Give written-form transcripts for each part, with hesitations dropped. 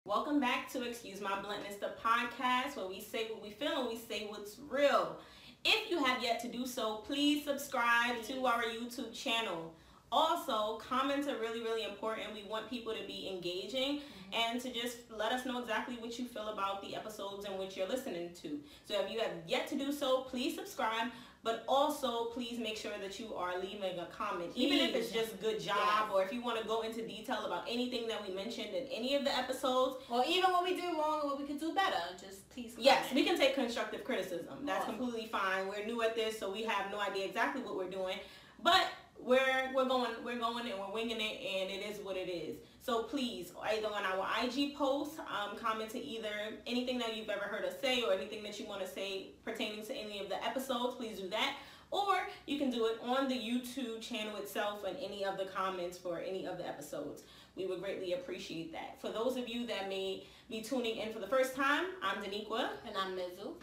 Welcome back to Excuse My Bluntness, the podcast where we say what we feel and we say what's real. If you have yet to do so, please subscribe to our YouTube channel. Also, comments are really, really important. We want people to be engaging and to just let us know exactly what you feel about the episodes and what you're listening to. So if you have yet to do so, please subscribe. But also, please make sure that you are leaving a comment, even if it's just good job, or if you want to go into detail about anything that we mentioned in any of the episodes. Or even what we did wrong and what we could do better. Just please comment. Yes, we can take constructive criticism. That's completely fine. We're new at this, so we have no idea exactly what we're doing. But we're going and we're winging it, and it is what it is. So please, either on our IG post, comment to either anything that you've ever heard us say or anything that you want to say pertaining to any of the episodes. Please do that. Or you can do it on the YouTube channel itself and any of the comments for any of the episodes. We would greatly appreciate that. For those of you that may be tuning in for the first time, I'm Daniqua. And I'm Mizu.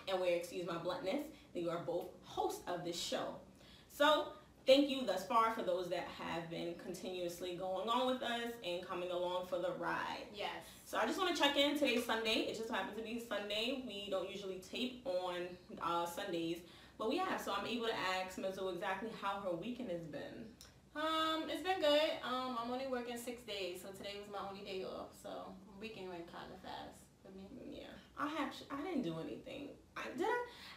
And we're Excuse My Bluntness. You are both hosts of this show. So thank you thus far for those that have been continuously going on with us and coming along for the ride. Yes. So I just want to check in. Today's Sunday. It just happens to be Sunday. We don't usually tape on Sundays, but we have. So I'm able to ask Mizu exactly how her weekend has been. It's been good. I'm only working 6 days, so today was my only day off. So weekend went kind of fast for me. Yeah. I didn't do anything.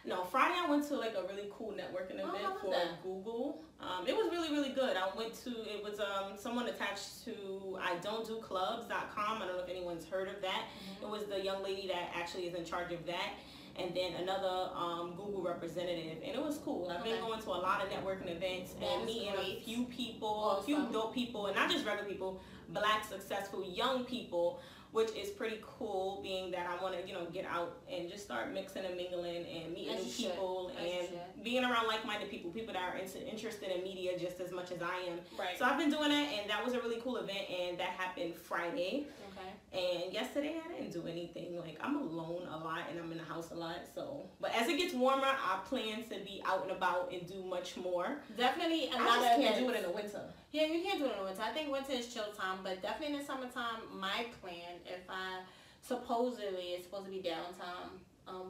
No, Friday I went to like a really cool networking event for Google. It was really, really good. It was someone attached to idon'tdoclubs.com. I don't know if anyone's heard of that. It was the young lady that actually is in charge of that. And then another Google representative. And it was cool. I've been going to a lot of networking events and meeting a few people, a few dope people, and not just regular people, Black, successful, young people, which is pretty cool, being that I want to, get out and just start mixing and mingling and meeting new people and being around like-minded people that are interested in media just as much as I am. Right. So I've been doing that, and that was a really cool event, and that happened Friday. Okay. And yesterday I didn't do anything. Like, I'm alone a lot, and I'm in the house a lot. So, but as it gets warmer, I plan to be out and about and do much more. Definitely, I just can't do it in the winter. Yeah, you can't do it in the winter. I think winter is chill time, but definitely in the summertime, my plan, if I supposedly it's supposed to be downtime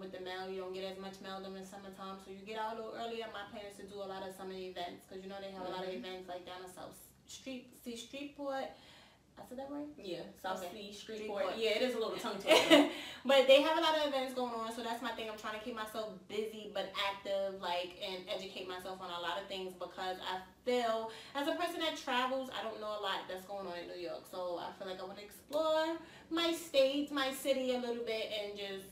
with the mail, you don't get as much mail during summertime, so you get out a little earlier. My plan is to do a lot of summer events, because they have a lot of events like down the South Streetport. I said that right? Yeah, South Sea, Streetport. Yeah, it is a little tongue twister. But they have a lot of events going on, so that's my thing. I'm trying to keep myself busy but active, and educate myself on a lot of things, because I feel, as a person that travels, I don't know a lot that's going on in New York. So I feel like I want to explore my state, my city a little bit, and just,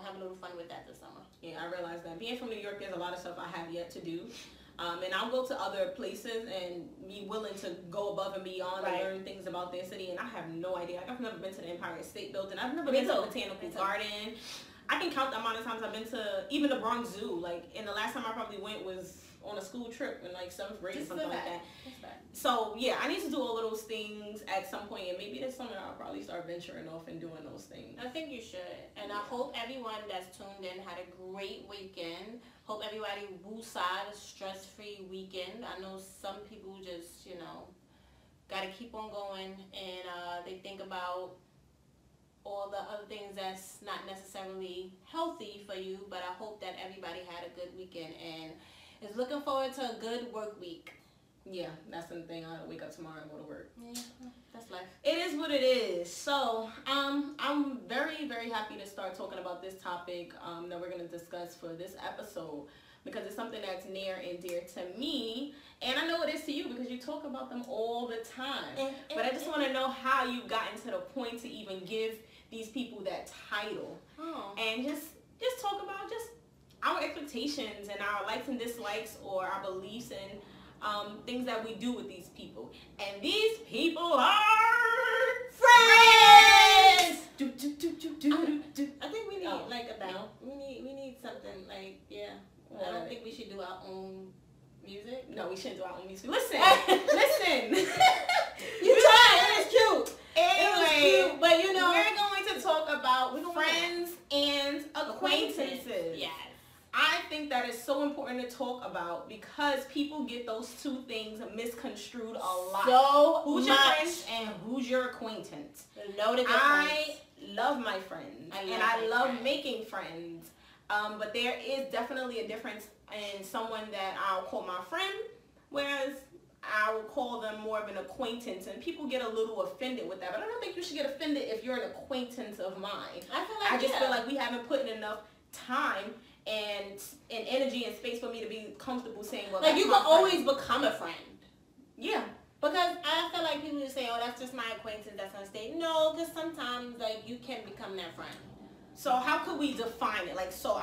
have a little fun with that this summer. Yeah, I realize that. Being from New York, there's a lot of stuff I have yet to do. And I'll go to other places and be willing to go above and beyond and learn things about their city. And I have no idea. Like, I've never been to the Empire State Building. I've never been to the Botanical Garden. I can count the amount of times I've been to even the Bronx Zoo. And the last time I probably went was on a school trip in 7th grade or something like that. So yeah, I need to do all of those things at some point, and maybe this summer I'll probably start venturing off and doing those things. I think you should, and I hope everyone that's tuned in had a great weekend. Hope everybody woosah a stress-free weekend. I know some people just, got to keep on going, and they think about all the other things that's not necessarily healthy for you, but I hope that everybody had a good weekend and is looking forward to a good work week. Yeah, that's the thing. I'll wake up tomorrow and go to work. Yeah, that's life. It is what it is. So, I'm very, very happy to start talking about this topic that we're going to discuss for this episode, because it's something that's near and dear to me, and I know it is to you because you talk about them all the time. But I just want to know how you've gotten to the point to even give these people that title, and just talk about just our expectations and our likes and dislikes, or our beliefs and things that we do with these people. And these people are friends. I think we need we need something I don't think we should do our own music. No, we shouldn't do our own music. Listen. You tried. It was cute. Anyway, but we're going to talk about friends and acquaintances. Yes. I think that is so important to talk about, because people get those two things misconstrued a lot. So who's your friend and who's who's your acquaintance. Know the difference. I love my friends, and I love making friends. But there is definitely a difference in someone that I'll call my friend, whereas I will call them more of an acquaintance, and people get a little offended with that. But I don't think you should get offended if you're an acquaintance of mine. I just feel like we haven't put in enough time and energy and space for me to be comfortable saying, well, like, you can always become a friend. Yeah. Because I feel like people just say, oh, that's just my acquaintance, that's gonna stay. No, because sometimes, like, you can become that friend. So how could we define it? Like, so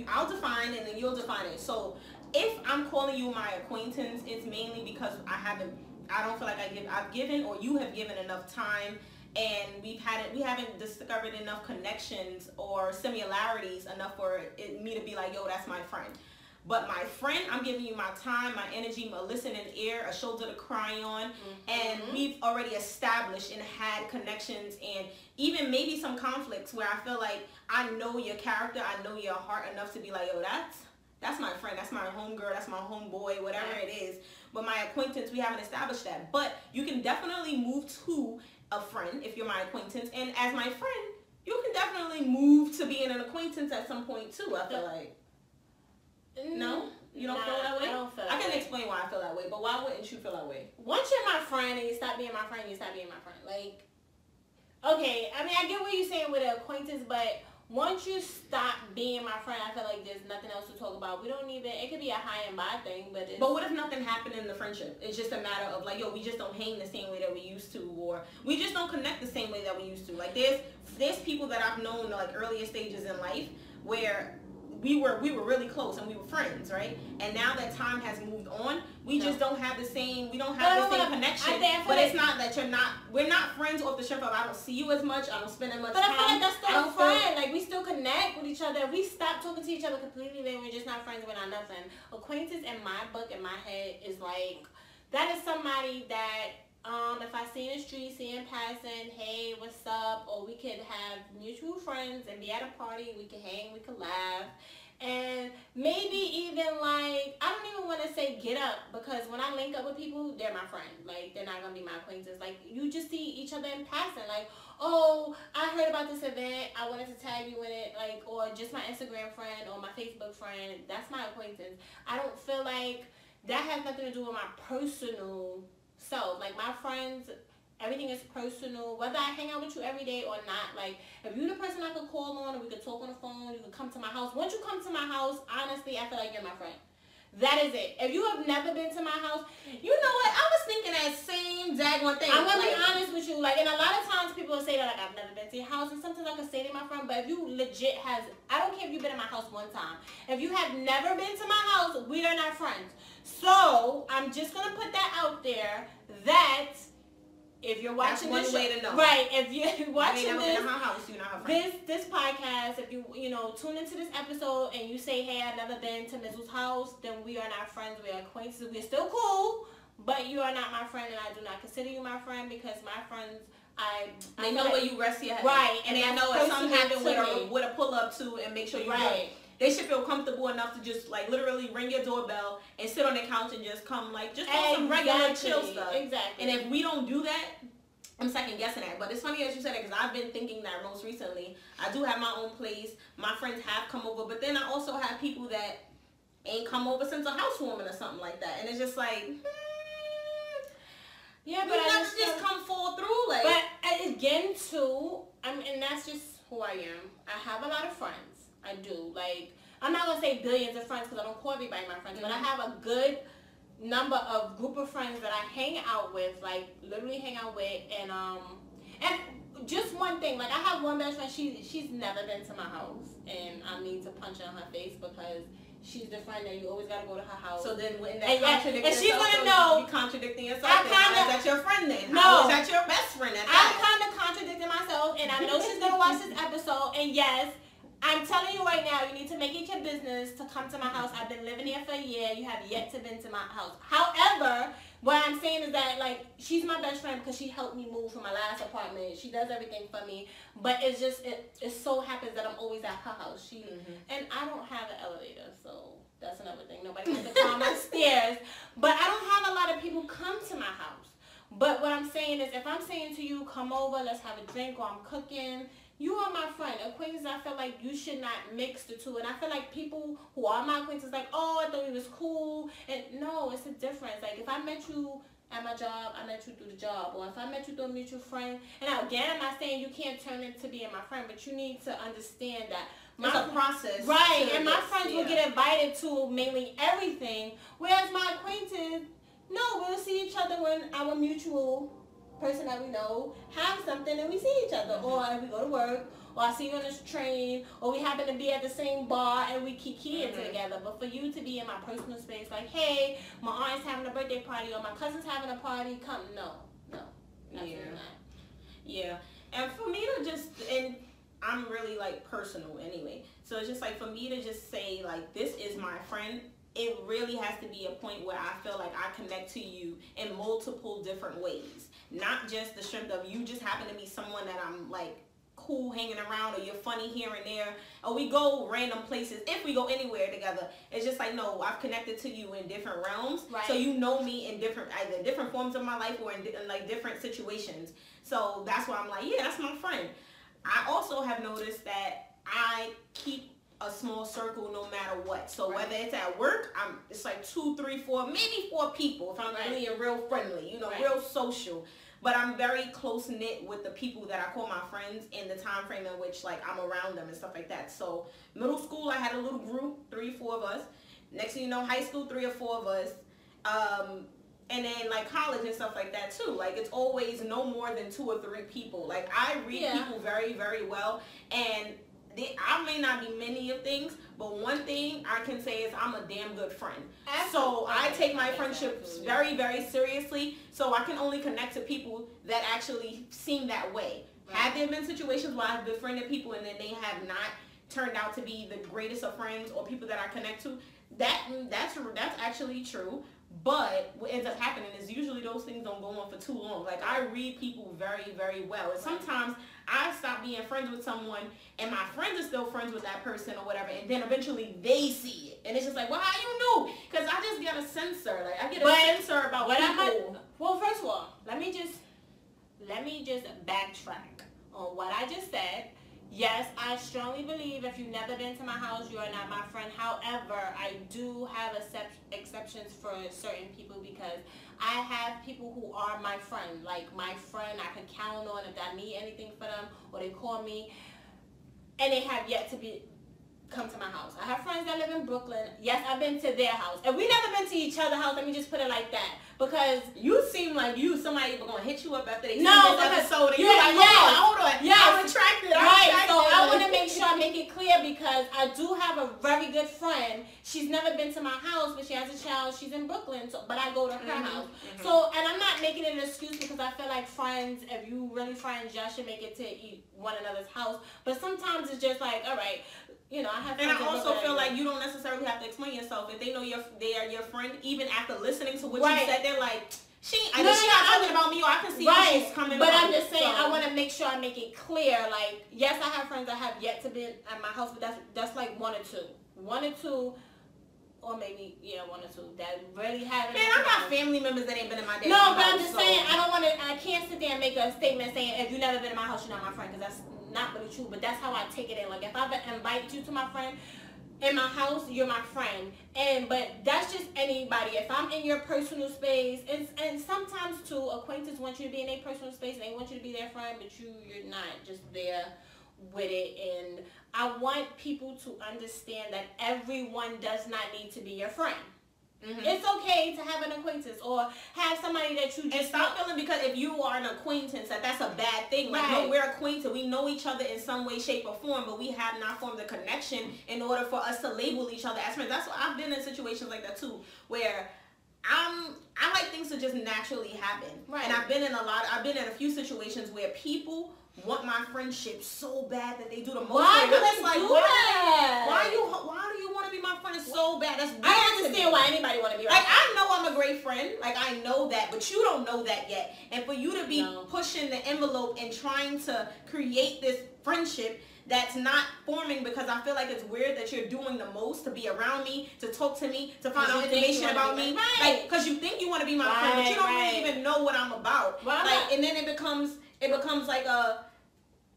I'll define it and then you'll define it. So if I'm calling you my acquaintance, it's mainly because I don't feel like I've given, or you have given enough time, and we haven't discovered enough connections or similarities enough for me to be like, yo, that's my friend. But my friend, I'm giving you my time, my energy, my listening ear, a shoulder to cry on, and we've already established and had connections, and even maybe some conflicts where I feel like I know your character, I know your heart enough to be like, yo, that's my friend, that's my homegirl, that's my homeboy, whatever it is. But my acquaintance, we haven't established that. But you can definitely move to a friend if you're my acquaintance, and as my friend, you can definitely move to being an acquaintance at some point too, I feel like. No? You don't feel that way? I don't feel that way. I can explain why I feel that way, but why wouldn't you feel that way? Once you're my friend and you stop being my friend, you stop being my friend. Like, okay, I mean, I get what you're saying with an acquaintance, but once you stop being my friend, I feel like there's nothing else to talk about. We don't even, it could be a high and by thing, but it's... But what if nothing happened in the friendship? It's just a matter of like, yo, we just don't hang the same way that we used to, or we just don't connect the same way that we used to. Like, there's people that I've known like earlier stages in life where we were really close and we were friends, right? And now that time has moved on, we just don't have the same, we don't have the same connection. But it's not that we're not friends off the strength of I don't see you as much, I don't spend as much time. But I feel like that's still a friend. Like, we still connect with each other. If we stop talking to each other completely, then we're just not friends, we're not nothing. Acquaintance in my book, in my head, is like, that is somebody that if I see in the street, see in passing, hey, what's up? Or we could have mutual friends and be at a party, we could hang, we could laugh. And maybe even like, I don't even want to say get up, because when I link up with people, they're my friend. Like, they're not going to be my acquaintance. Like, you just see each other in passing. Like, oh, I heard about this event, I wanted to tag you in it. Like, or just my Instagram friend or my Facebook friend. That's my acquaintance. I don't feel like that has nothing to do with my personal self. Like, my friends, everything is personal, whether I hang out with you every day or not. Like, if you're the person I could call on, and we could talk on the phone, you could come to my house. Once you come to my house, honestly, I feel like you're my friend. That is it. If you have never been to my house, you know what? I was thinking that same daggone thing. I'm going to be honest with you. Like, and a lot of times people will say that, like, I've never been to your house, and sometimes I can say to my friend, but if you legit I don't care if you've been in my house one time. If you have never been to my house, we are not friends. So, I'm just going to put that out there that if you're watching this, way to know. Right, if you're watching this podcast, if you know, tune into this episode and you say, hey, I've never been to Mizzle's house, then we are not friends, we are acquaintances, we're still cool, but you are not my friend, and I do not consider you my friend, because my friends, they know where you rest your head. Right, and they know if something happened with a pull up to and make sure you're right. They should feel comfortable enough to just like literally ring your doorbell and sit on the couch and just come like just do some regular chill stuff. Exactly. And if we don't do that, I'm second guessing that. But it's funny that you said it, because I've been thinking that most recently. I do have my own place. My friends have come over, but then I also have people that ain't come over since a housewarming or something like that. And it's just like, yeah, but I just come fall through. Like, but again, too, and that's just who I am. I have a lot of friends. I do. Like, I'm not going to say billions of friends, because I don't call everybody my friends, but I have a good number of group of friends that I hang out with, like, literally hang out with, and just one thing, like, I have one best friend, she's never been to my house, and I need to punch her in her face, because she's the friend that you always got to go to her house. So then when that contradicting and she's yourself, going to know, you contradicting yourself, is that your friend then? No. Is that your best friend? I'm kind of contradicting myself, and I know she's going to watch this episode, and yes, I'm telling you right now, you need to make it your business to come to my house. I've been living here for a year. You have yet to been to my house. However, what I'm saying is that, like, she's my best friend because she helped me move from my last apartment. She does everything for me. But it's just, it so happens that I'm always at her house. And I don't have an elevator, so that's another thing. Nobody wants to climb my stairs. But I don't have a lot of people come to my house. But what I'm saying is, if I'm saying to you, come over, let's have a drink, or I'm cooking, you are my friend. Acquaintances, I feel like you should not mix the two. And I feel like people who are my acquaintances, like, oh, I thought you was cool. And no, it's a difference. Like, if I met you at my job, I met you through the job. Or if I met you through a mutual friend. And again, I'm not saying you can't turn into being my friend, but you need to understand that it's a process. Right. And my friends will get invited to mainly everything. Whereas my acquaintance, no, we'll see each other when our mutual person that we know have something and we see each other, or if we go to work, or I see you on this train, or we happen to be at the same bar and we kikiing together. But for you to be in my personal space, like, hey, my aunt's having a birthday party or my cousin's having a party, come, no, yeah, yeah. And for me to just, and I'm really like personal anyway, so it's just like for me to just say like, this is my friend. It really has to be a point where I feel like I connect to you in multiple different ways. Not just the strength of you just happen to be someone that I'm like cool hanging around, or you're funny here and there, or we go random places. If we go anywhere together, it's just like, no, I've connected to you in different realms. Right. So you know me in different, either different forms of my life or in like different situations. So that's why I'm like, yeah, that's my friend. I also have noticed that I keep a small circle no matter what. So whether it's at work, it's like 2, 3, 4, maybe 4 people if I'm really real friendly, you know, real social. But I'm very close knit with the people that I call my friends in the time frame in which like I'm around them and stuff like that. So middle school, I had a little group, 3, 4 of us. Next thing you know, high school, 3 or 4 of us. And then like college and stuff like that too. Like it's always no more than 2 or 3 people. Like I read people very, very well, and I may not be many of things, but one thing I can say is I'm a damn good friend. Absolutely. So I take my friendships very, very seriously. So I can only connect to people that actually seem that way. Right. Have there been situations where I've befriended people and then they have not turned out to be the greatest of friends or people that I connect to? That's actually true. But what ends up happening is usually those things don't go on for too long. Like I read people very, very well. And sometimes I stop being friends with someone and my friends are still friends with that person or whatever. And then eventually they see it. And it's just like, well, how you knew? Because I just get a sensor. Like I get a sensor about people. Well, first of all, let me just backtrack on what I just said. Yes, I strongly believe if you've never been to my house, you are not my friend. However, I do have exceptions for certain people because I have people who are my friend. Like my friend I can count on if I need anything for them or they call me, and they have yet to come to my house. I have friends that live in Brooklyn. Yes, I've been to their house. And we never been to each other's house. Let me just put it like that. Because you seem like somebody gonna hit you up after they see this episode. And you're like, hold on. I'm attracted. Right. So I want to make sure I make it clear because I do have a very good friend. She's never been to my house, but she has a child. She's in Brooklyn, but I go to her house. So, and I'm not making it an excuse because I feel like friends, if you really friends, y'all should make it to one another's house. But sometimes it's just like, all right. You know, I have. And I also feel like you don't necessarily have to explain yourself. If they know they are your friend, even after listening to what you said, they're like, she's not talking about me, or I can see where she's coming from. But I'm just saying, I want to make sure I make it clear. Like, yes, I have friends that have yet to be at my house, but that's like 1 or 2, or maybe 1 or 2 that really haven't. Man, I got family members that ain't been in my day. No, but I'm just saying, I can't sit there and make a statement saying if you never been in my house, you're not my friend, because that's not really true, but that's how I take it in. Like if I invite you to my friend in my house, you're my friend. But that's just anybody. If I'm in your personal space, and sometimes too, acquaintances want you to be in their personal space and they want you to be their friend, but you're not just there with it. And I want people to understand that everyone does not need to be your friend. It's okay to have an acquaintance or have somebody that you just... And stop feeling because if you are an acquaintance that's a bad thing. Like, no, we're acquainted. We know each other in some way, shape, or form, but we have not formed a connection in order for us to label each other as friends. That's why I've been in situations like that too, where I like things to just naturally happen. Right. And I've been in a few situations where people want my friendship so bad that they do the most. Why do they do that? Why do you want to be my friend? It's so bad. That's I understand why anybody want to be right. Like, I know I'm a great friend. Like, I know that, but you don't know that yet. And for you to be pushing the envelope and trying to create this friendship that's not forming, because I feel like it's weird that you're doing the most to be around me, to talk to me, to find out information about me. Right. Like, because you think you you want to be my friend, but you don't really even know what I'm about. Like, and then it becomes like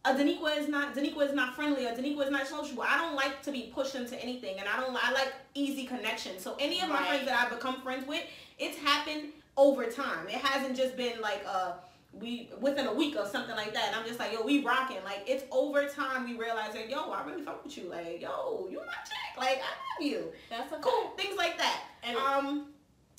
Daniqua is not friendly, or Daniqua is not sociable. I don't like to be pushed into anything, and I like easy connection. So any of my friends that I've become friends with, it's happened over time. It hasn't just been like we within a week or something like that. And I'm just like, yo, we rocking. Like, it's over time we realize that, yo, I really fuck with you. Like, yo, you my chick. Like, I love you. That's cool. Things like that. And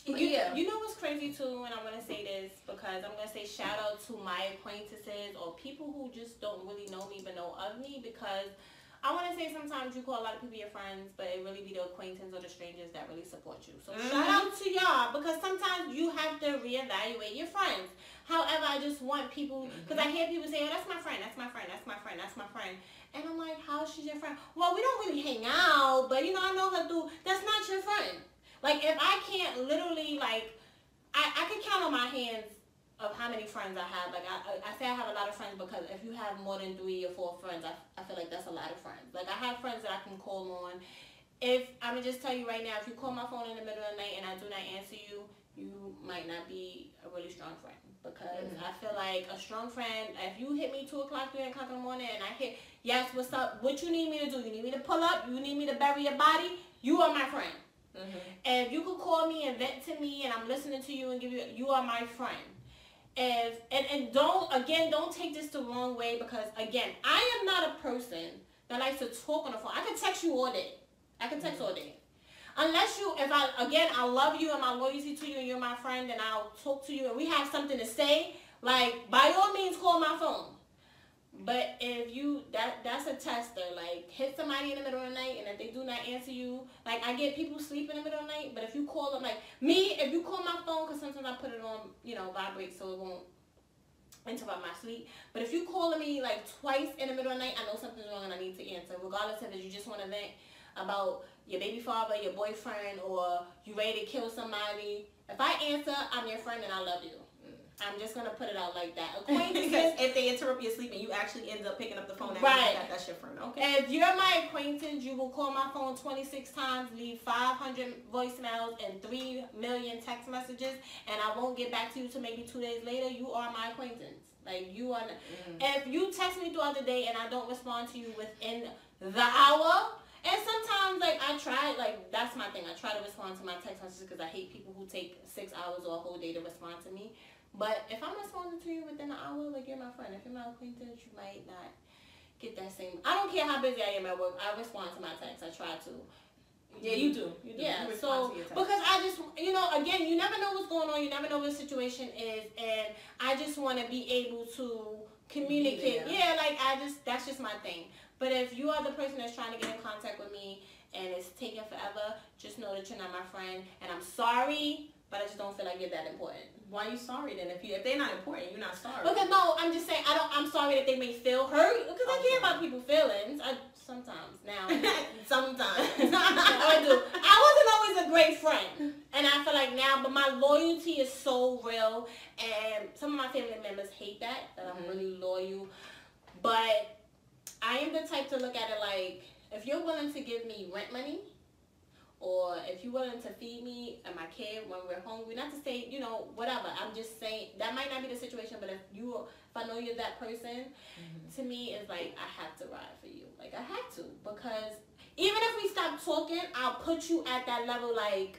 you know what's crazy too, and I'm gonna say this because I'm gonna say shout out to my acquaintances or people who just don't really know me but know of me, because I want to say sometimes you call a lot of people your friends, but it really be the acquaintances or the strangers that really support you. So shout out to y'all, because sometimes you have to reevaluate your friends. However, I just want people, because I hear people say, oh, that's my friend, that's my friend, that's my friend, that's my friend. And I'm like, how is she your friend? Well, we don't really hang out, but you know, I know her through. That's not your friend. Like, if I can't literally, like, I can count on my hands of how many friends I have. Like, I say I have a lot of friends because if you have more than 3 or 4 friends, I feel like that's a lot of friends. Like, I have friends that I can call on. If, I'm going to just tell you right now, if you call my phone in the middle of the night and I do not answer you, you might not be a really strong friend. Because I feel like a strong friend, if you hit me 2 o'clock, 3 o'clock in the morning, and I hit, yes, what's up, what you need me to do? You need me to pull up? You need me to bury your body? You are my friend. And if you could call me and vent to me and I'm listening to you and you are my friend. And don't take this the wrong way, because again, I am not a person that likes to talk on the phone. I can text you all day. I can text all day. Unless I love you and my loyalty to you and you're my friend, and I'll talk to you and we have something to say, like, by all means call my phone. But if that's a tester. Like, hit somebody in the middle of the night, and if they do not answer you, like, I get people sleep in the middle of the night, but if you call them, like me, if you call my phone, because sometimes I put it on, vibrate so it won't interrupt my sleep. But if you calling me like twice in the middle of the night, I know something's wrong and I need to answer, regardless if you just want to vent about your baby father, your boyfriend, or you ready to kill somebody. If I answer, I'm your friend and I love you. I'm just going to put it out like that. Acquaintances, because if they interrupt your sleep and you actually end up picking up the phone, that's your friend. Okay. If you're my acquaintance, you will call my phone 26 times, leave 500 voicemails and 3 million text messages, and I won't get back to you till maybe 2 days later. You are my acquaintance. Like, you are. If you text me throughout the day and I don't respond to you within the hour, and sometimes, like, that's my thing. I try to respond to my text messages because I hate people who take 6 hours or a whole day to respond to me. But if I'm responding to you within an hour, like, you're my friend. If you're my acquaintance, you might not get that same. I don't care how busy I am at work. I respond to my texts. I try to. Yeah, you do. You do. Yeah, you so, because I just, again, you never know what's going on. You never know what the situation is. And I just want to be able to communicate. Yeah, like, that's just my thing. But if you are the person that's trying to get in contact with me and it's taking forever, just know that you're not my friend. And I'm sorry, but I just don't feel like you're that important. Why are you sorry then? If they're not important, you're not sorry. Because no, I'm just saying I'm sorry that they may feel hurt, because I care about people's feelings. Sometimes now. Sometimes. I do. I wasn't always a great friend, and I feel like now, but my loyalty is so real, and some of my family members hate that I'm really loyal. But I am the type to look at it like, if you're willing to give me rent money, or if you're willing to feed me and my kid when we're hungry, not to say, whatever. I'm just saying, that might not be the situation, but if I know you're that person, to me, it's like, I have to ride for you. Like, I have to, because even if we stop talking, I'll put you at that level, like,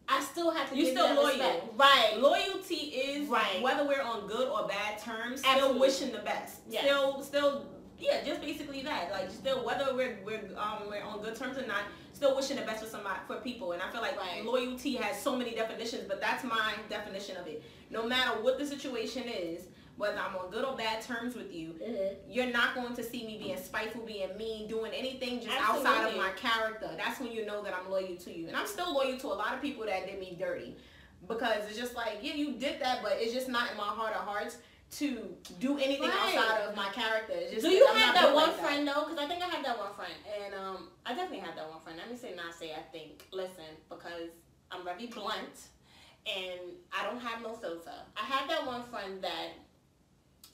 I still have to give you that respect. Loyal. Right. Loyalty is, whether we're on good or bad terms, still wishing the best. Yes. Still, just basically that. Like, still, whether we're on good terms or not, still wishing the best for people. And I feel like loyalty has so many definitions, but that's my definition of it. No matter what the situation is, whether I'm on good or bad terms with you, you're not going to see me being spiteful, being mean, doing anything just outside of my character. That's when you know that I'm loyal to you. And I'm still loyal to a lot of people that did me dirty, because it's just like, you did that, but it's just not in my heart of hearts to do anything outside of my character. It's just, do you have that one friend though? Because I think I have that one friend, and I definitely have that one friend. Let me say I think. Listen, because I'm very blunt, and I don't have no filter. I have that one friend that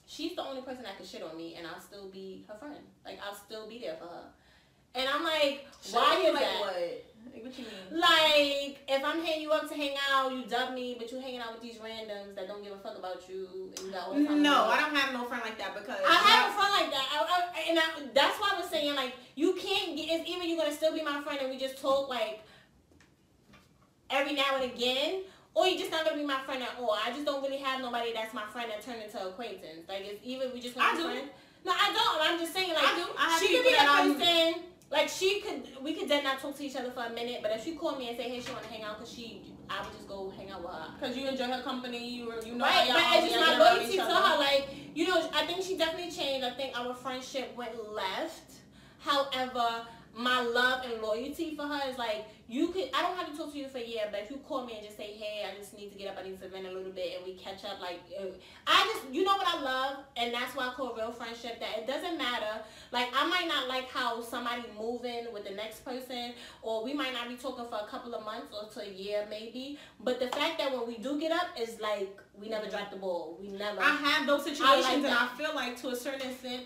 she's the only person that can shit on me, and I'll still be her friend. Like, I'll still be there for her. And I'm like, why is that? What? Like, what you mean? Like, if I'm hitting you up to hang out, you dub me, but you hanging out with these randoms that don't give a fuck about you. And you got all the time. No, I don't have no friend like that because... I have a friend like that. That's why I was saying, like, you can't get... It's either you're going to still be my friend and we just talk, like, every now and again, or you're just not going to be my friend at all. I just don't really have nobody that's my friend that turned into acquaintance. Like, it's either we just want to be friends. No, I don't. I'm just saying, like, she could be a person... Like, we could then not talk to each other for a minute, but if she called me and say, hey, she want to hang out, I would just go hang out with her. Because you enjoy her company, you know. Right, but it's just my loyalty to her. Like, you know, I think she definitely changed. I think our friendship went left. However, my love and loyalty for her is like, I don't have to talk to you for a year, but if you call me and just say, hey, I just need to get up, I need to vent a little bit, and we catch up, like, you know what I love, and that's why I call real friendship, that it doesn't matter. Like, I might not like how somebody moving with the next person, or we might not be talking for a couple of months or to a year maybe, but the fact that when we do get up is like, we never drop the ball. We never. I have those situations, and I feel like to a certain extent,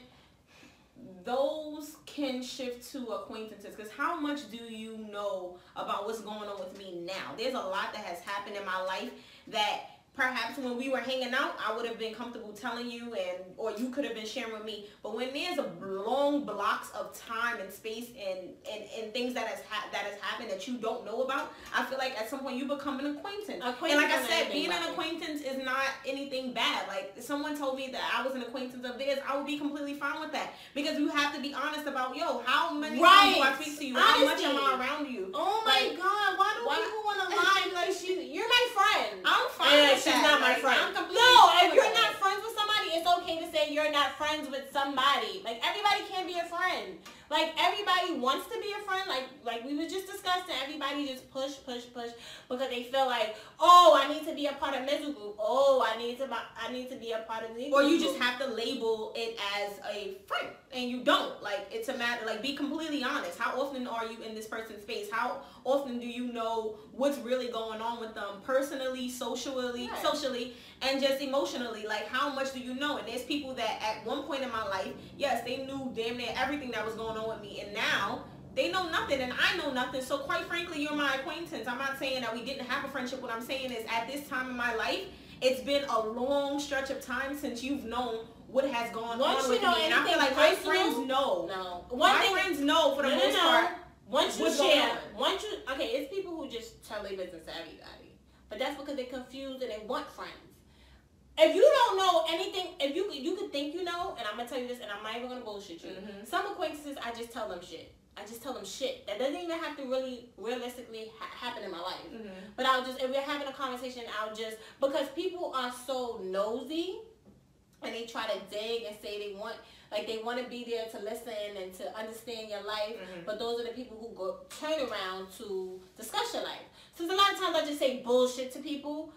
those can shift to acquaintances, because how much do you know about what's going on with me now? There's a lot that has happened in my life that perhaps when we were hanging out, I would have been comfortable telling you, or you could have been sharing with me. But when there's a long blocks of time and space and things that has happened that you don't know about, I feel like at some point you become an acquaintance. And like I said, being an acquaintance is not anything bad. Like, if someone told me that I was an acquaintance of theirs, I would be completely fine with that, because you have to be honest about, how many times do I speak to you? How much am I around you? Oh my God, why do people want to lie? Like, you're my friend. I'm fine. She's not my friend. No, if you're not friends with somebody, it's okay to say you're not friends with somebody. Like, everybody can't be a friend. Like, everybody wants to be a friend. Like we were just discussing, everybody just push because they feel like, oh, I need to be a part of Mizu group. Oh, I need to be a part of the. Or you just have to label it as a friend, and you don't. Like, it's a matter. Like, be completely honest. How often are you in this person's space? How often do you know what's really going on with them personally, socially, and just emotionally? Like, how much do you know? And there's people that at one point in my life, yes, they knew damn near everything that was going on with me, and now they know nothing and I know nothing. So quite frankly, you're my acquaintance. I'm not saying that we didn't have a friendship. What I'm saying is, at this time in my life, it's been a long stretch of time since you've known what has gone on with me. And I feel like my friends know. No. My friends know for the most part. Once you share, it's people who just tell their business to everybody. But that's because they're confused and they want friends. If you don't know anything, if you could think you know, and I'm going to tell you this, and I'm not even going to bullshit you. Mm-hmm. Some acquaintances, I just tell them shit. That doesn't even have to really realistically happen in my life. Mm-hmm. But if we're having a conversation, because people are so nosy, and they try to dig and say they want to be there to listen and to understand your life. Mm-hmm. But those are the people who turn around to discuss your life. So a lot of times I just say bullshit to people.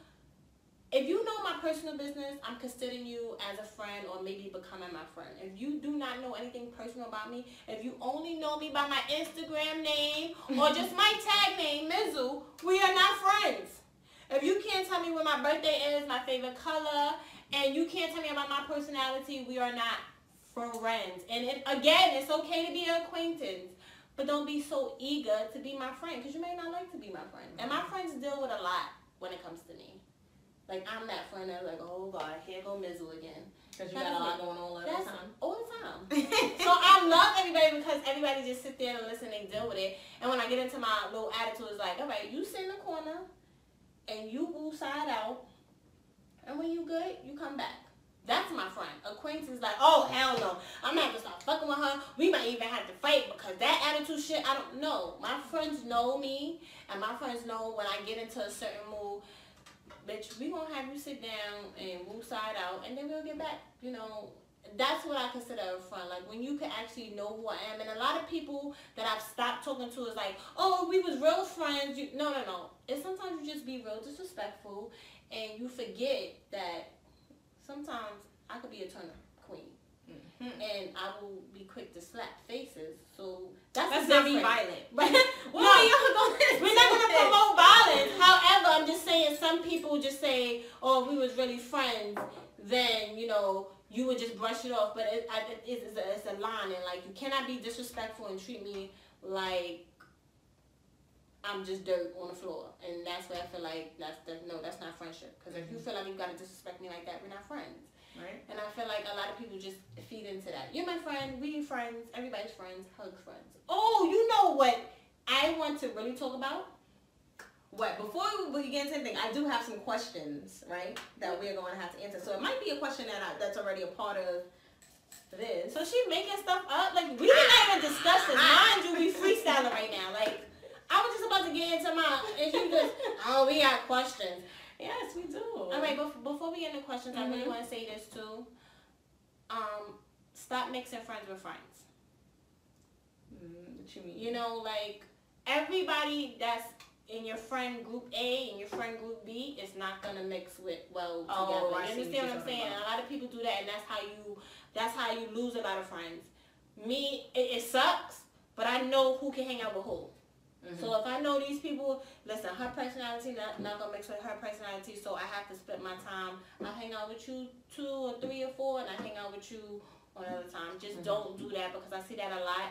If you know my personal business, I'm considering you as a friend or maybe becoming my friend. If you do not know anything personal about me, if you only know me by my Instagram name or just my tag name, Mizu, we are not friends. If you can't tell me when my birthday is, my favorite color, and you can't tell me about my personality, we are not friends. And it's okay to be an acquaintance, but don't be so eager to be my friend, because you may not like to be my friend. And my friends deal with a lot when it comes to me. Like, I'm that friend that's like, oh God, here go Mizu again. Because you got a lot going on all the time. All the time. So I love everybody because everybody just sit there and listen and deal with it. And when I get into my little attitude, it's like, all right, you sit in the corner and you woo side out. And when you good, you come back. That's my friend. Acquaintance is like, oh, hell no. I'm not going to start fucking with her. We might even have to fight because that attitude shit, I don't know. My friends know me, and my friends know when I get into a certain mood, bitch, we gonna have you sit down and move side out, and then we'll get back. You know, that's what I consider a friend. Like, when you can actually know who I am. And a lot of people that I've stopped talking to is like, oh, we was real friends. No. It's sometimes you just be real disrespectful, and you forget that sometimes I could be a turner queen. Mm-hmm. And I will be quick to slap faces. So that's very violent. But we're not going to promote violence. However, I'm just saying, some people just say, oh, we was really friends, then, you would just brush it off. But it's a line, and like, you cannot be disrespectful and treat me like I'm just dirt on the floor. And that's where I feel like that's not friendship. Because if you feel like you got to disrespect me like that, we're not friends. Right. And I feel like a lot of people just feed into that. You're my friend, we friends, everybody's friends, hug friends. Oh, you know what I want to really talk about? What? Before we get into anything, I do have some questions, right, that we're going to have to answer. So it might be a question that's already a part of this. So she making stuff up? Like, we didn't even discuss this. Mind you, we freestyling right now. Like, I was just about to get into mine, and she just, oh, we got questions. Yes, we do. All right, before we get into questions, I really want to say this too. Stop mixing friends with friends. What you mean? You know, like, everybody that's in your friend group A and your friend group B is not gonna mix well together. Oh, you understand what I'm saying? And a lot of people do that, and that's how you lose a lot of friends. Me, it sucks, but I know who can hang out with who. So if I know these people, listen, her personality not gonna mix with her personality, so I have to split my time. I hang out with you 2 or 3 or 4, and I hang out with you another time. Just don't do that, because I see that a lot.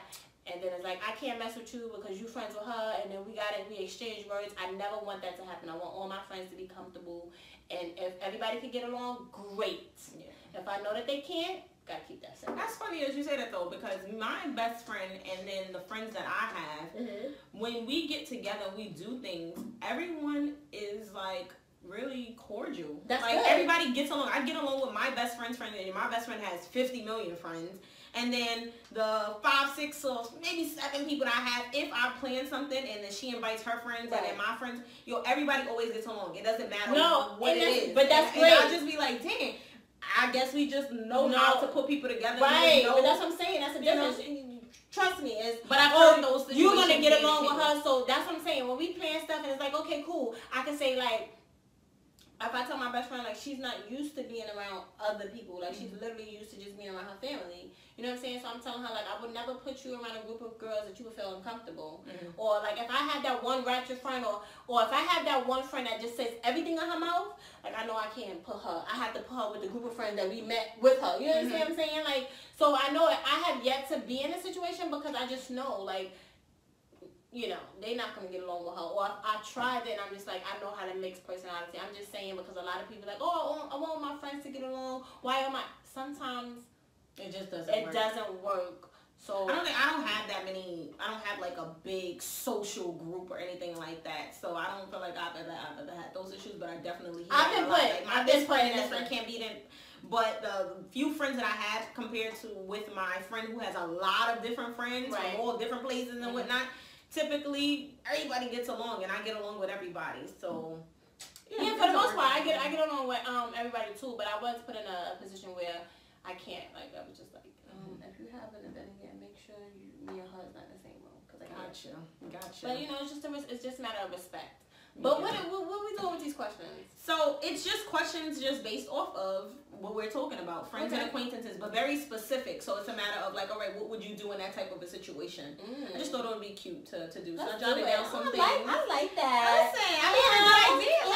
And then it's like, I can't mess with you because you friends with her, and then we exchange words. I never want that to happen. I want all my friends to be comfortable, and if everybody can get along, great. Yeah. If I know that they can't, gotta keep that separate. That's funny as you say that though, because my best friend and then the friends that I have, when we get together, we do things. Everyone is like really cordial. That's like good. Everybody gets along. I get along with my best friend's friend, and my best friend has 50 million friends. And then the 5, 6, or maybe 7 people that I have, if I plan something and then she invites her friends and then my friends, everybody always gets along. It doesn't matter what it is. But that's great. And I'll just be like, dang, I guess we just know how to put people together. Right. But that's what I'm saying. That's the difference. Trust me. But I've heard those situations. You're going to get along with her. So that's what I'm saying. When we plan stuff and it's like, okay, cool. I can say like, if I tell my best friend, like, she's not used to being around other people. Like, she's literally used to just being around her family. You know what I'm saying? So I'm telling her, like, I would never put you around a group of girls that you would feel uncomfortable. Or, like, if I have that one ratchet friend, or if I have that one friend that just says everything in her mouth, like, I know I can't put her. I have to put her with the group of friends that we met with her. You understand what I'm saying? Like, so I know I have yet to be in a situation because I just know, like, you know, they're not going to get along with her. Or I tried it and I'm just like, I know how to mix personality. I'm just saying because a lot of people are like, oh, I want my friends to get along. Why am I? Sometimes it just doesn't work. It doesn't work. So I don't have that many. I don't have like a big social group or anything like that. So I don't feel like I've ever had those issues. But I definitely my best friend and this friend can't beat it. But the few friends that I have compared to with my friend who has a lot of different friends from all different places and whatnot, typically everybody gets along and I get along with everybody. So yeah, for the most part I get along with everybody too. But I was put in a position where I can't, like, I was just like, if you have an event again, make sure me and her is not in the same room. Cause I gotcha. But you know, it's just a matter of respect. But what are we doing with these questions? So it's just questions just based off of what we're talking about, friends and acquaintances, but very specific. So it's a matter of like, all right, what would you do in that type of a situation? I just thought it would be cute to do. So I jotted down some things. I like that. Listen, I mean, a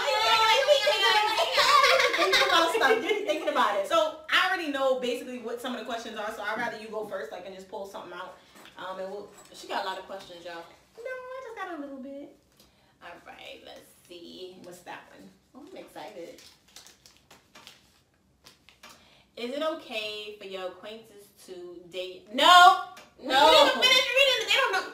good idea. Thinking about it. So I already know basically what some of the questions are. So I'd rather you go first. I can just pull something out. She got a lot of questions, y'all. No, I just got a little bit. All right, let's see. What's that one? Oh, I'm excited. Is it okay for your acquaintances to date? No. They don't know.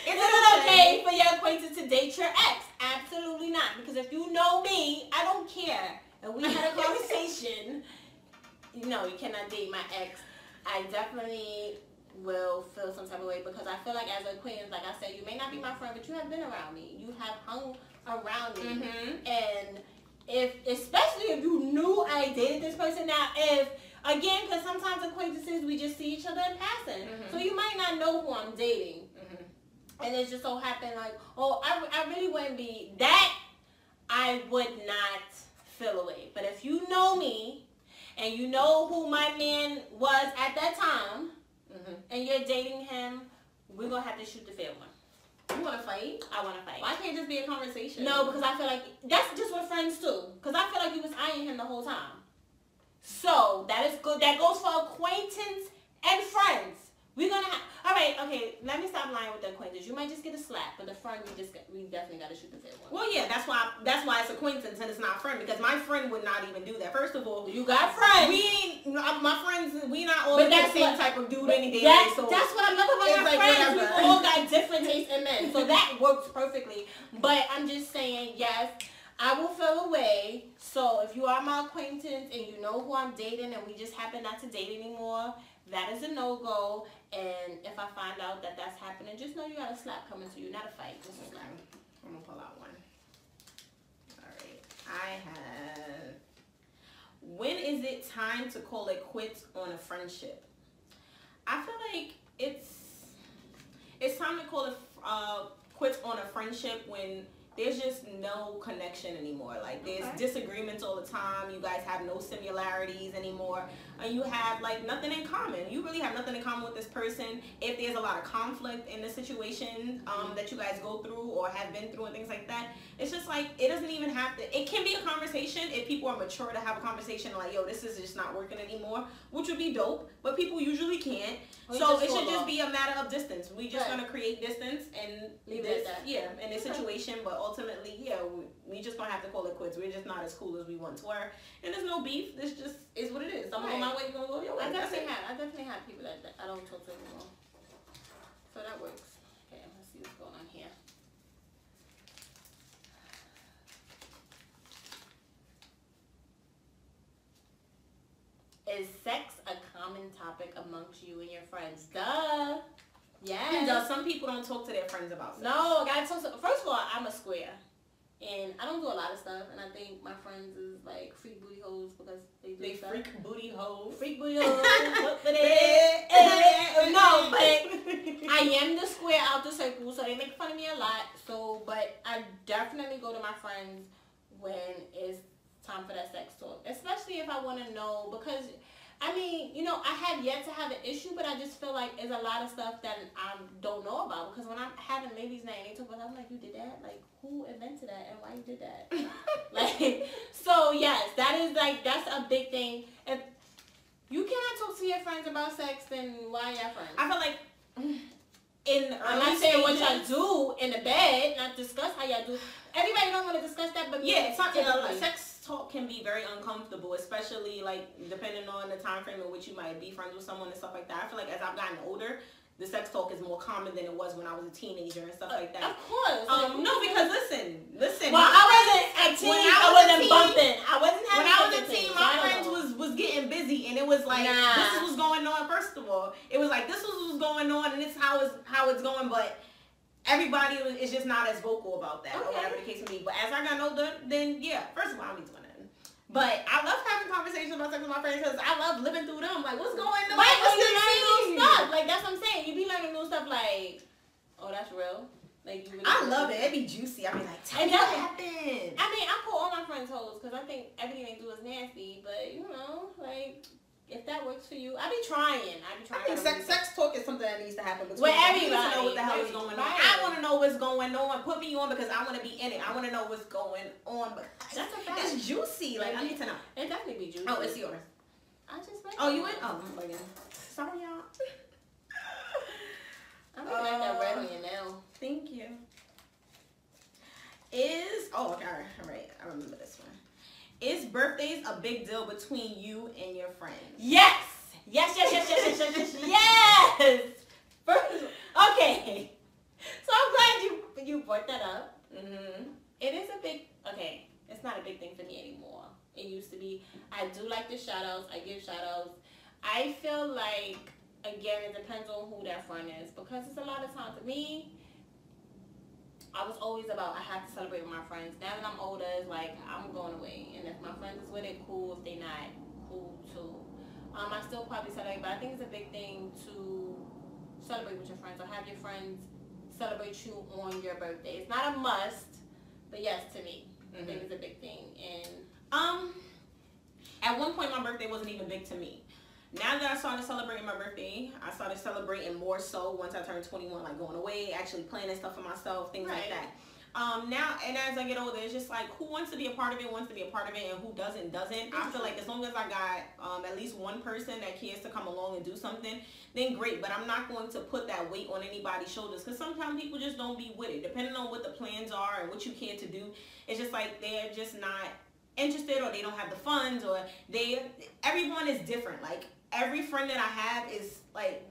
Is it okay for your acquaintance to date your ex? Absolutely not. Because if you know me, I don't care. And we had a conversation. No, you cannot date my ex. I definitely will feel some type of way because I feel like as an acquaintance, like I said, you may not be my friend, but you have been around me. You have hung around me. And especially if you knew I dated this person. Now, again, because sometimes acquaintances, we just see each other in passing. So you might not know who I'm dating. And it just so happened like, oh, I really wouldn't be that. I would not feel away. But if you know me and you know who my man was at that time, and you're dating him, we're going to have to shoot the fair one. You want to fight? I want to fight. Why can't it just be a conversation? No, because I feel like that's just what friends do. Because I feel like you was eyeing him the whole time. So that is good. That goes for acquaintance and friends. We're going to have... All right, okay. okay, let me stop lying with the acquaintance. You might just get a slap, but the friend, we definitely got to shoot the fair one. Well, yeah, that's why it's acquaintance and it's not friend, because my friend would not even do that. First of all, you got friends. We ain't, my friends, we not all the same type of dude any day. So that's what I love about my friends. We all got different tastes in men, so that works perfectly. But I'm just saying, yes, I will feel away. So if you are my acquaintance and you know who I'm dating and we just happen not to date anymore, that is a no-go. And if I find out that that's happening, just know you got a slap coming to you, not a fight. Just a slap. I'm going to pull out one. All right. I have... When is it time to call it quits on a friendship? I feel like it's time to call it quits on a friendship when there's just no connection anymore. Like, there's disagreements all the time. You guys have no similarities anymore. And you have, like, nothing in common. You really have nothing in common with this person. If there's a lot of conflict in the situation that you guys go through or have been through and things like that, it's just like, it doesn't even have to, it can be a conversation if people are mature to have a conversation like, yo, this is just not working anymore, which would be dope, but people usually can't. So it should just be a matter of distance. We just gonna create distance and leave it at that. Yeah, in this situation, but ultimately, yeah, we just gonna have to call it quits. We're just not as cool as we once were, and there's no beef. This just is what it is. I'm going my way, you're gonna go your way. I definitely have people that I don't talk to anymore, so that works. Okay, let's see what's going on here. Is sex a common topic amongst you and your friends? Duh. Yes. Duh. Some people don't talk to their friends about sex. No, I gotta talk to. First of all, I'm a square, and I don't do a lot of stuff. And I think my friends is like freak booty hoes because they do stuff. Freak booty hoes. Freak booty hoes. No, but I am the square out the circle, so they make fun of me a lot. So, but I definitely go to my friends when it's time for that sex talk, especially if I want to know, because I mean, you know, I have yet to have an issue, but I just feel like there's a lot of stuff that I don't know about, because when I'm having ladies night and they talk about, I'm like, you did that? Like, who invented that and why you did that? Like, so yes, that is like, that's a big thing. If you cannot talk to your friends about sex, then why are y'all friends? I feel like I'm not saying what y'all do in the bed, not discuss how y'all do. Everybody don't want to discuss that, but yeah, sex talk can be very uncomfortable, especially like depending on the time frame in which you might be friends with someone and stuff like that. I feel like as I've gotten older, the sex talk is more common than it was when I was a teenager and stuff like that. Of course. No, because listen. Well, I wasn't a teen. I wasn't bumping. I wasn't having. When I was a teen, my friends was getting busy, and it was like this is what's going on. First of all, it was like this is what's going on, and this is how it's going, but everybody is just not as vocal about that, or whatever the case may be. But as I got older, then yeah, first of all, I don't be doing nothing. But I love having conversations about sex with my friends because I love living through them. Like, what's going on? Right, what's you learn new stuff. Like, that's what I'm saying. You be learning new stuff like, oh, that's real. Like, you really I love it. It'd be juicy. I be like, tell me what happened. I mean, I call all my friends hoes because I think everything they do is nasty. But, you know, like, if that works for you, I be trying. I think sex talk is something that needs to happen between with everybody. To know what the hell is going on. I want to know what's going on. Put me on because I want to be in it. I want to know what's going on. But that's a fact. It's juicy. Like, I need to know. It definitely be juicy. Oh, it's yours. I just like. Oh, you went? Oh, I'm like, sorry, y'all. I'm gonna like that red on your nail. Thank you. Okay, all right. I remember this one. Is birthdays a big deal between you and your friends? Yes! Yes! Okay. So I'm glad you brought that up. Mm-hmm. It is a big, okay, it's not a big thing for me anymore. It used to be. I do like the shout outs. I give shout outs. I feel like, again, it depends on who that friend is, because it's a lot of times, to me, I was always about, I have to celebrate with my friends. Now that I'm older, it's like, I'm going away. And if my friends is with it, cool. If they not, cool too. I still probably celebrate, but I think it's a big thing to celebrate with your friends, or have your friends celebrate you on your birthday. It's not a must, but yes, to me, I think it's a big thing. And at one point, my birthday wasn't even big to me. Now that I started celebrating my birthday, I started celebrating more so once I turned 21, like going away, actually planning stuff for myself, things like that. Now, and as I get older, it's just like who wants to be a part of it, and who doesn't. I feel like as long as I got at least one person that cares to come along and do something, then great. But I'm not going to put that weight on anybody's shoulders, because sometimes people just don't be with it. Depending on what the plans are and what you care to do, it's just like they're just not interested, or they don't have the funds, or everyone is different. Like every friend that I have is like,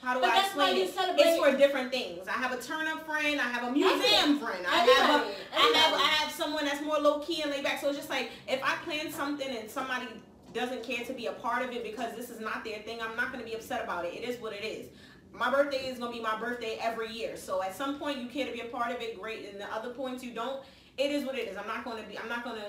how do I explain it? It's for different things. I have a turn-up friend. I have a museum friend. I have someone that's more low-key and laid back. So it's just like, if I plan something and somebody doesn't care to be a part of it because this is not their thing, I'm not going to be upset about it. It is what it is. My birthday is going to be my birthday every year. So at some point you care to be a part of it, great. And the other points you don't, it is what it is. I'm not gonna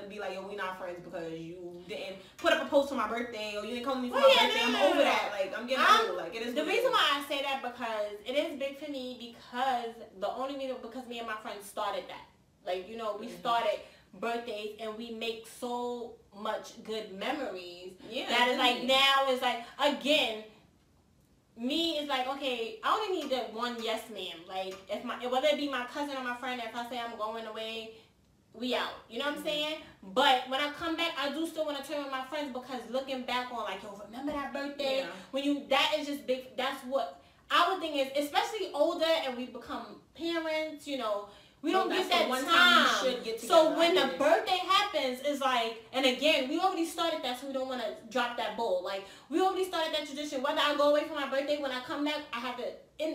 be like, yo, we not friends because you didn't put up a post for my birthday, or you didn't come to me for my birthday. I'm over that. Like, I'm getting old. Like, it is. The reason why I say that, because it is big for me, because the only reason, because me and my friends started that. Like, you know, we started birthdays and we make so much good memories. Yeah. That is like, now is like, again, me is like, okay, I only need that one yes ma'am. Like, whether it be my cousin or my friend, if I say I'm going away, we out. You know what I'm saying? But when I come back, I do still want to turn with my friends, because looking back on like, yo, remember that birthday? Yeah. When that is just big. That's what our thing is, especially older and we become parents, you know, we don't get that time. You should get together. So when the birthday happens, it's like, and again, we already started that, so we don't want to drop that ball. Like, we already started that tradition. Whether I go away for my birthday, when I come back, I have to,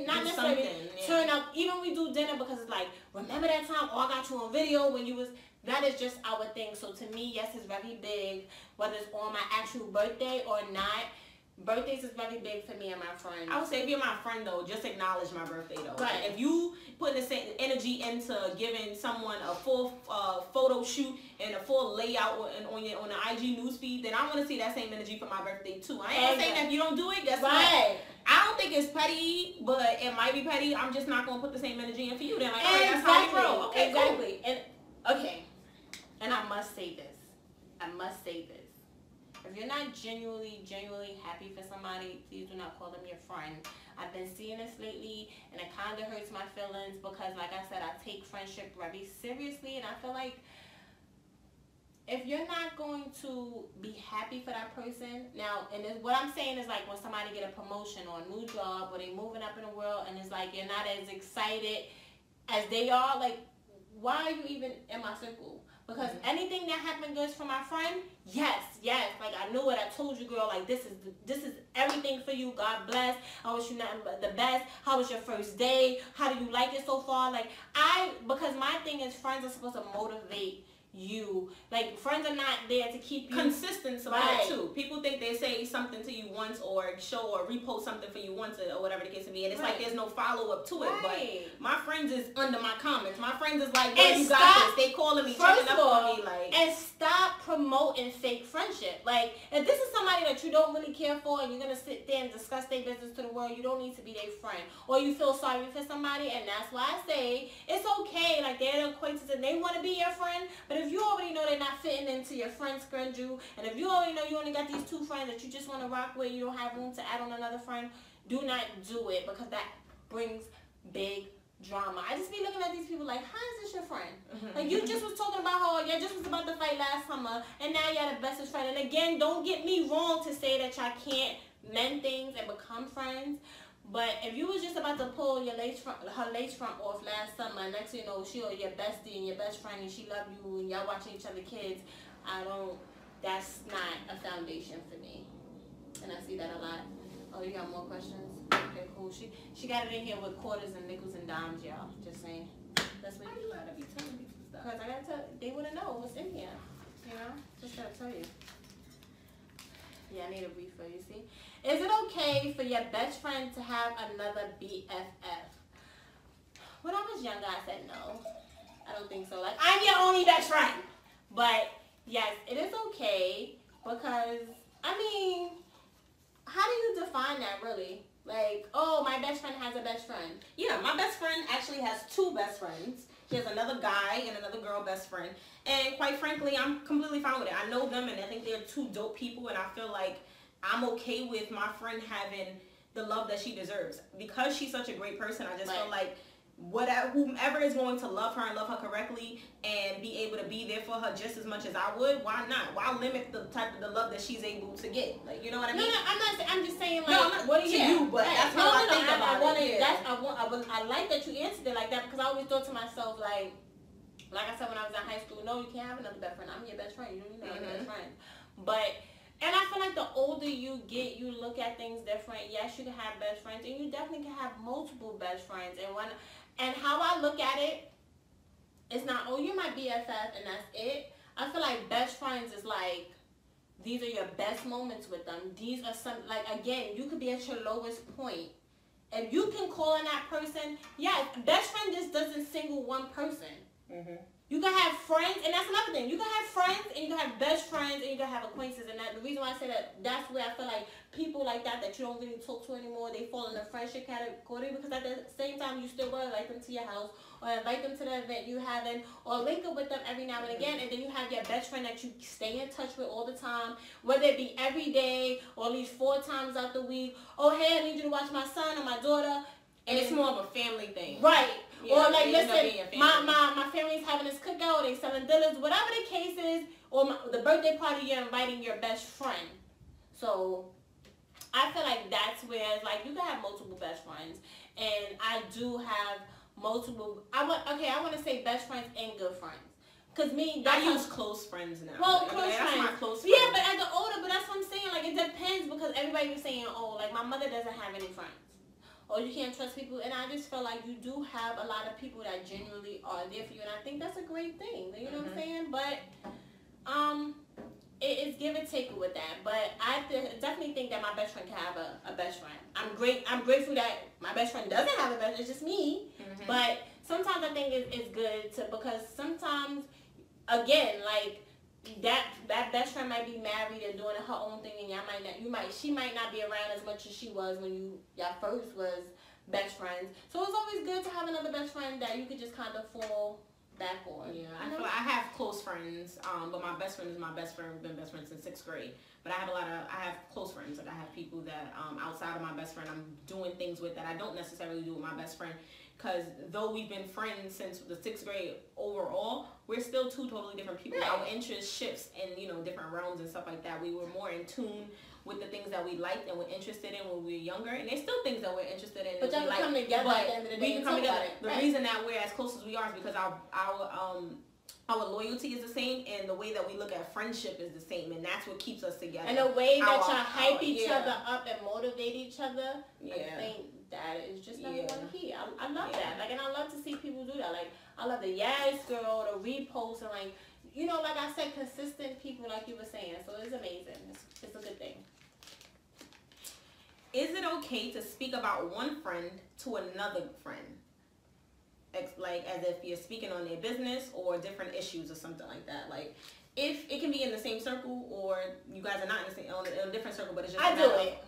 not necessarily turn up. Even we do dinner, because it's like, remember that time? Oh, I got you on video when you was. That is just our thing. So to me, yes, it's very big, whether it's on my actual birthday or not. Birthdays is very big for me and my friends. I would say if you're my friend though, just acknowledge my birthday though. Right. Like, if you put the same energy into giving someone a full photo shoot and a full layout on the IG newsfeed, then I want to see that same energy for my birthday too. I ain't saying that if you don't do it, guess what? I don't think it's petty, but it might be petty. I'm just not gonna put the same energy in for you. Then like, alright, that's how you roll. Okay, exactly. Cool. And I must say this. If you're not genuinely happy for somebody, please do not call them your friend. I've been seeing this lately, and it kind of hurts my feelings, because like I said, I take friendship very seriously, and I feel like if you're not going to be happy for that person, now, and what I'm saying is like when somebody get a promotion or a new job, or they moving up in the world, and it's like you're not as excited as they are, like, why are you even in my circle? Because anything that happened good for my friend, yes. Like, I knew it. I told you, girl, like, this is everything for you. God bless. I wish you nothing but the best. How was your first day? How do you like it so far? Like, because my thing is, friends are supposed to motivate you. Like, friends are not there to keep you consistent about it too. People think they say something to you once, or show or repost something for you once, or whatever the case may be, and it's like there's no follow up to it. But my friends is under my comments. My friends is like, "Well, you got this." They calling me, checking up on me, like. And stop promoting fake friendship. Like, if this is somebody that you don't really care for, and you're gonna sit there and discuss their business to the world, you don't need to be their friend. Or you feel sorry for somebody, and that's why I say it's okay. Like, they're an acquaintance and they want to be your friend, but if you already know they're not fitting into your friend schedule, and if you already know you only got these two friends that you just want to rock with, you don't have room to add on another friend, do not do it, because that brings big drama. I just be looking at these people like, how is this your friend? Like, you just was talking about how y'all just was about to fight last summer, and now y'all the bestest friend. And again, don't get me wrong to say that y'all can't mend things and become friends. But if you was just about to pull her lace front off last summer, next thing you know, she your bestie and your best friend, and she love you, and y'all watching each other kids, that's not a foundation for me. And I see that a lot. Oh, you got more questions? Okay, cool. She got it in here with quarters and nickels and dimes, y'all. Just saying. That's what you gotta be telling me stuff. Because I gotta tell, they wouldn't know what's in here. You know? Just gotta tell you. Yeah, I need a refill, you see? Is it okay for your best friend to have another BFF? When I was younger, I said no. I don't think so. Like, I'm your only best friend. But, yes, it is okay, because, I mean, how do you define that, really? Like, oh, my best friend has a best friend. Yeah, my best friend actually has two best friends. She has another guy and another girl best friend. And quite frankly, I'm completely fine with it. I know them, and I think they're two dope people, and I feel like I'm okay with my friend having the love that she deserves. Because she's such a great person, I just feel like whatever, whomever is going to love her and love her correctly and be able to be there for her just as much as I would, why not? Why limit the type of the love that she's able to get? Like, you know what I mean? No, I'm not. I'm just saying, like, no, I'm not, what do you? But that's how I think about it. I like that you answered it like that, because I always thought to myself, like I said when I was in high school, no, you can't have another best friend. I'm your best friend. You don't need another best friend. But. And I feel like the older you get, you look at things different. Yes, you can have best friends, and you definitely can have multiple best friends. And how I look at it, it's not, oh, you're my BFF and that's it. I feel like best friends is like, these are your best moments with them. These are some, like, again, you could be at your lowest point. If you can call on that person, yeah, best friend just doesn't single one person. Mm-hmm. You can have friends, and that's another thing. You can have friends, and you can have best friends, and you can have acquaintances. And the reason why I say that's where I feel like people like that you don't really talk to anymore, they fall in the friendship category, because at the same time, you still want to invite them to your house, or invite them to the event you having, or link up with them every now and again. And then you have your best friend that you stay in touch with all the time, whether it be every day or at least 4 times out the week. Oh, hey, I need you to watch my son or my daughter. And it's more of a family thing. Right. Yeah, or like, listen, my family's having this cookout, they selling dinners, whatever the case is, or the birthday party, you're inviting your best friend. So I feel like that's where it's like you can have multiple best friends, and I do have multiple. I want to say best friends and good friends. Cause I use close friends now. Well, close friends. That's my close friends. Yeah, but as the older, but that's what I'm saying. Like, it depends, because everybody was saying, oh, like my mother doesn't have any friends. Or you can't trust people, and I just feel like you do have a lot of people that genuinely are there for you, and I think that's a great thing. You know what I'm saying? But it's give and take with that. But I definitely think that my best friend can have a best friend. I'm grateful that my best friend doesn't have a best friend. It's just me. Mm-hmm. But sometimes I think it's good because sometimes, again, like. That best friend might be married and doing her own thing, and she might not be around as much as she was when y'all first was best friends. So it's always good to have another best friend that you could just kind of fall back on. Yeah, I feel like I have close friends, but my best friend is my best friend. We've been best friends since 6th grade. But I have close friends. Like, I have people that outside of my best friend, I'm doing things with that I don't necessarily do with my best friend. Because though we've been friends since the 6th grade overall, we're still 2 totally different people. Right. Our interest shifts in, different realms and stuff like that. We were more in tune with the things that we liked and were interested in when we were younger. And there's still things that we're interested in. But y'all can come together at the end of the day. We can come together. The reason that we're as close as we are is because our loyalty is the same, and the way that we look at friendship is the same, and that's what keeps us together. And the way that y'all hype each other up and motivate each other, I think that is just number one key. I love that. Like, and I love to see people do that. Like, I love the yes girl, the repost, and like, like I said, consistent people, like you were saying. So it's amazing. It's a good thing. Is it okay to speak about one friend to another friend? Like, as if you're speaking on their business or different issues or something like that. Like, if it can be in the same circle, or you guys are not in a different circle, but it's just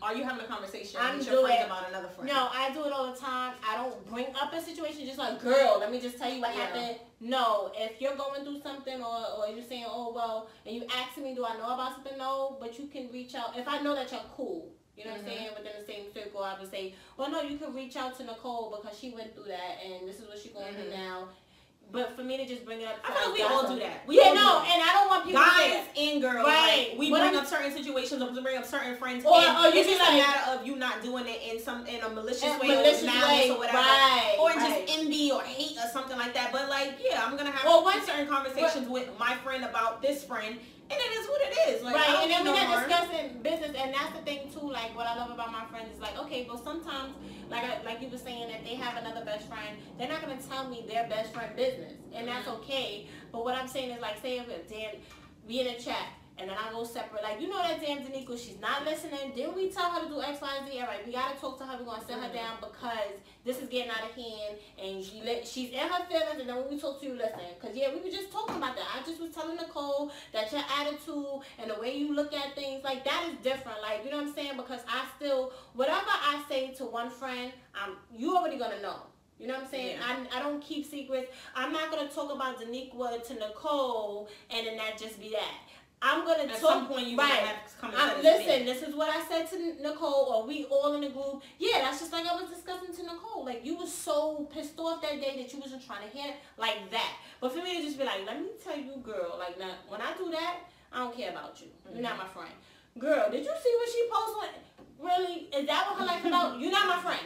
are you having a conversation with your friends about another friend? No, I do it all the time. I don't bring up a situation just like, girl, let me just tell you what happened. No, if you're going through something, or you're saying, oh, well, and you asking me, do I know about something? No, but you can reach out. If I know that you're cool, you know what I'm saying, within the same circle, I would say, well, no, you can reach out to Nicole because she went through that, and this is what she's going through now. But for me to just bring it up, I feel like we all do that. And I don't want people guys and girls. Right. Like, we bring up certain situations, or bring up certain friends, or it's just a matter of you not doing it in a malicious way, or malice or whatever, or just envy or hate or something like that. But like, I'm gonna have certain conversations with my friend about this friend. And it is what it is. Like, right, and then we're not discussing business, and that's the thing too. Like, what I love about my friends is like, okay, but sometimes, like you were saying, if they have another best friend, they're not gonna tell me their best friend business, and that's okay. But what I'm saying is, like, say if Dan, we in a chat, and then I go separate. Like, that damn Danico, she's not listening. Didn't we tell her to do X, Y, and Z? All right, we gotta talk to her. We're gonna sit her down because this is getting out of hand, and she's in her feelings. And then when we talk to you, listen, because we were just talking about that. I just was telling Nicole that your attitude and the way you look at things, like, that is different. Like, you know what I'm saying? Because I still, whatever I say to one friend, you already gonna know. You know what I'm saying? I don't keep secrets. I'm not gonna talk about Daniqua to Nicole, and then that just be that. I'm going to talk. At some point, you're going to have to come and listen, this is what I said to Nicole, or we all in the group. Yeah, that's just like I was discussing to Nicole. Like, you was so pissed off that day that you wasn't trying to hear it like that. But for me to just be like, let me tell you, girl, like, now, when I do that, I don't care about you. You're not my friend. Girl, did you see what she posted? Really? Is that what her life about? You're not my friend.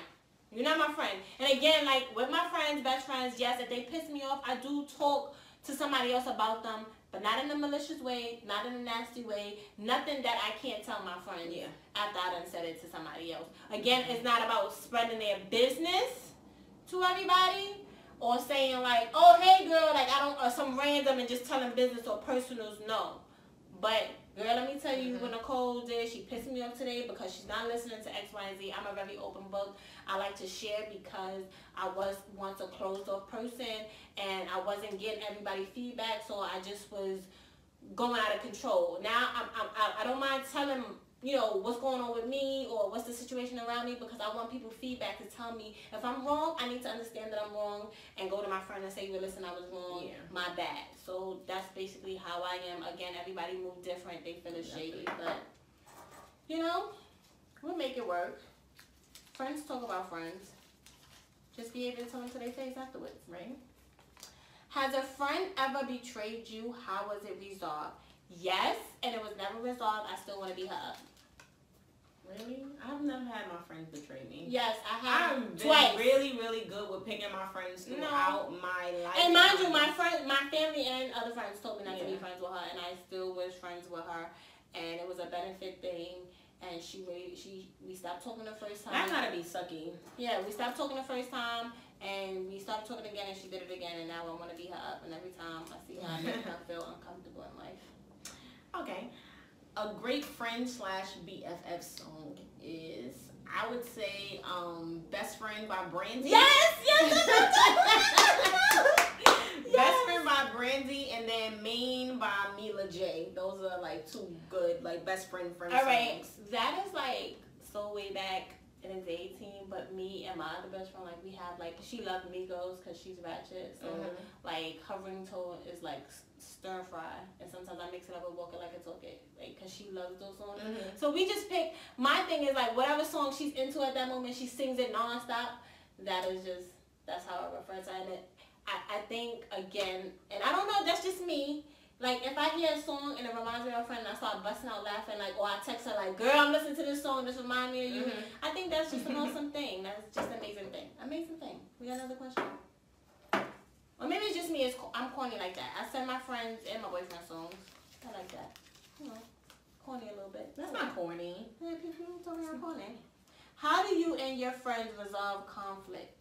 You're not my friend. And again, like, with my friends, best friends, yes, if they piss me off, I do talk to somebody else about them. But not in a malicious way, not in a nasty way, nothing that I can't tell my friends after I done said it to somebody else. Again, it's not about spreading their business to everybody or saying like, oh, hey, girl, like I don't, or some random and just telling business or personals, no. But, girl, let me tell you what Nicole did. She pissed me off today because she's not listening to X, Y, and Z. I'm a very open book. I like to share because I was once a closed-off person and I wasn't getting everybody feedback, so I just was going out of control. Now, I don't mind telling, you know, what's going on with me or what's the situation around me because I want people feedback to tell me if I'm wrong. I need to understand that I'm wrong and go to my friend and say, well, listen, I was wrong, my bad. So that's basically how I am. Again, everybody move different. They feel it's shady, but, you know, we'll make it work. Friends talk about friends. Just be able to tell them to their face afterwards, right? Has a friend ever betrayed you? How was it resolved? Yes, and it was never resolved. I still want to be her up. Really? I've never had my friends betray me. Yes, I have. I've been really, really good with picking my friends throughout my life. And mind you, my family and other friends told me not to be friends with her, and I still was friends with her, and it was a benefit thing. And we stopped talking the first time. That gotta be sucky. Yeah, we stopped talking the first time, and we stopped talking again, and she did it again, and now I want to be her up. And every time I see her, I make her feel uncomfortable in life. Okay. A great friend / BFF song is, I would say, Best Friend by Brandy. Yes! Best Friend by Brandy, and then Main by Mila J. Those are like two good, like best friend songs. Alright, that is like so way back in the 18, but me and my other best friend, like we have like, she loved Migos because she's ratchet, so like her ringtone is like stir fry, and sometimes I mix it up with Walk It Like It's Okay, like because she loves those songs. So we just pick, my thing is like whatever song she's into at that moment, she sings it non-stop. That's how I refer to it. I think, again, and I don't know, that's just me. Like, if I hear a song and it reminds me of a friend and I start busting out laughing, like, or I text her, like, girl, I'm listening to this song, this reminds me of you. I think that's just an awesome thing. That's just an amazing thing. Amazing thing. We got another question? Or maybe it's just me. I'm corny like that. I send my friends and my boyfriend songs. I like that. You know, corny a little bit. That's not corny. Yeah, people tell me I'm corny. How do you and your friends resolve conflict?